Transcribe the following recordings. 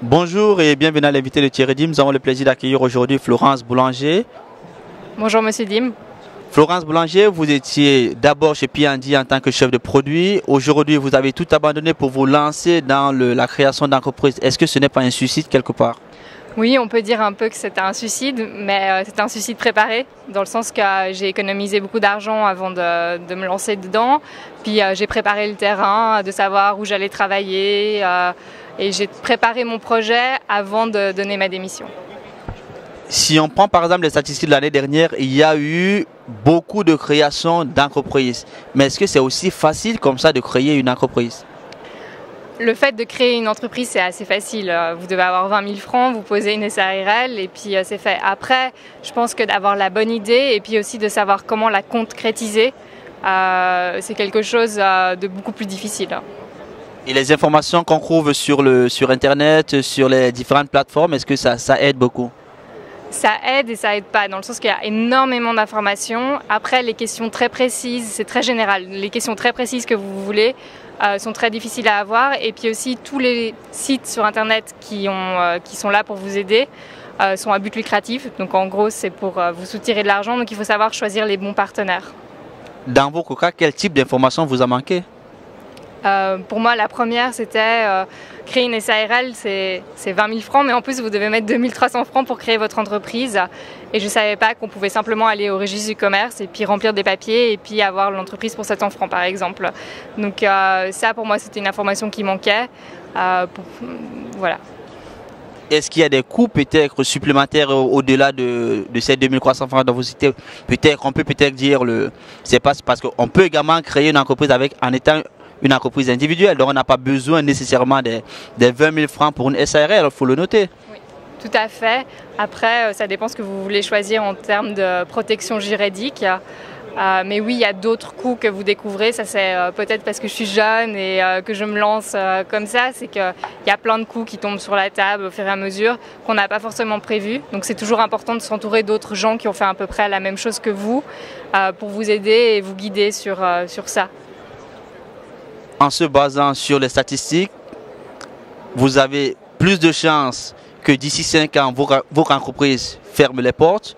Bonjour et bienvenue à l'invité de Thierry Dim. Nous avons le plaisir d'accueillir aujourd'hui Florence Boulanger. Bonjour Monsieur Dim. Florence Boulanger, vous étiez d'abord chez P&D en tant que chef de produit. Aujourd'hui, vous avez tout abandonné pour vous lancer dans la création d'entreprises. Est-ce que ce n'est pas un suicide quelque part? Oui, on peut dire un peu que c'était un suicide, mais c'était un suicide préparé, dans le sens que j'ai économisé beaucoup d'argent avant de me lancer dedans. Puis j'ai préparé le terrain, de savoir où j'allais travailler, et j'ai préparé mon projet avant de donner ma démission. Si on prend par exemple les statistiques de l'année dernière, il y a eu beaucoup de créations d'entreprises. Mais est-ce que c'est aussi facile comme ça de créer une entreprise? Le fait de créer une entreprise, c'est assez facile. Vous devez avoir 20 000 francs, vous posez une SARL et puis c'est fait. Après, je pense que d'avoir la bonne idée et puis aussi de savoir comment la concrétiser, c'est quelque chose de beaucoup plus difficile. Et les informations qu'on trouve sur Internet, sur les différentes plateformes, est-ce que ça aide beaucoup? Ça aide et ça aide pas, dans le sens qu'il y a énormément d'informations. Après, les questions très précises, c'est très général. Les questions très précises que vous voulez sont très difficiles à avoir. Et puis aussi, tous les sites sur Internet qui sont là pour vous aider sont à but lucratif. Donc en gros, c'est pour vous soutirer de l'argent. Donc il faut savoir choisir les bons partenaires. Dans votre cas, quel type d'informations vous a manqué? Pour moi, la première, c'était créer une SARL, c'est 20 000 francs, mais en plus, vous devez mettre 2 300 francs pour créer votre entreprise. Et je ne savais pas qu'on pouvait simplement aller au registre du commerce et puis remplir des papiers et puis avoir l'entreprise pour 700 francs, par exemple. Donc ça, pour moi, c'était une information qui manquait. Voilà. Est-ce qu'il y a des coûts peut-être supplémentaires au-delà de ces 2300 francs dont vous citez? Peut-être, on peut peut-être dire, c'est parce qu'on peut également créer une entreprise en étant une entreprise individuelle, donc on n'a pas besoin nécessairement des 20 000 francs pour une SARL, il faut le noter. Oui, tout à fait. Après, ça dépend ce que vous voulez choisir en termes de protection juridique. Mais oui, il y a d'autres coûts que vous découvrez. Ça, c'est peut-être parce que je suis jeune et que je me lance comme ça. C'est qu'il y a plein de coûts qui tombent sur la table au fur et à mesure qu'on n'a pas forcément prévu. Donc c'est toujours important de s'entourer d'autres gens qui ont fait à peu près la même chose que vous pour vous aider et vous guider sur ça. En se basant sur les statistiques, vous avez plus de chances que d'ici 5 ans, votre entreprise ferme les portes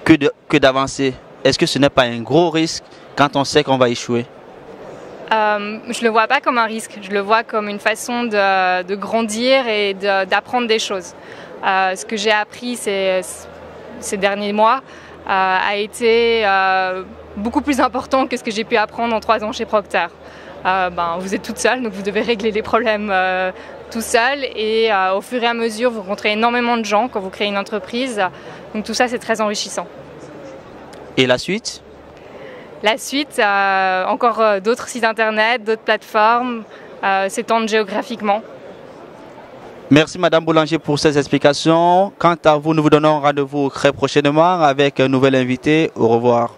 que d'avancer. Est-ce que ce n'est pas un gros risque quand on sait qu'on va échouer? Je ne le vois pas comme un risque, je le vois comme une façon de grandir et d'apprendre des choses. Ce que j'ai appris ces derniers mois a été beaucoup plus important que ce que j'ai pu apprendre en 3 ans chez Procter. Vous êtes toute seule, donc vous devez régler les problèmes tout seul et au fur et à mesure, vous rencontrez énormément de gens quand vous créez une entreprise. Donc tout ça, c'est très enrichissant. Et la suite? La suite, encore d'autres sites internet, d'autres plateformes, s'étendent géographiquement. Merci Madame Boulanger pour ces explications. Quant à vous, nous vous donnons rendez-vous très prochainement avec un nouvel invité. Au revoir.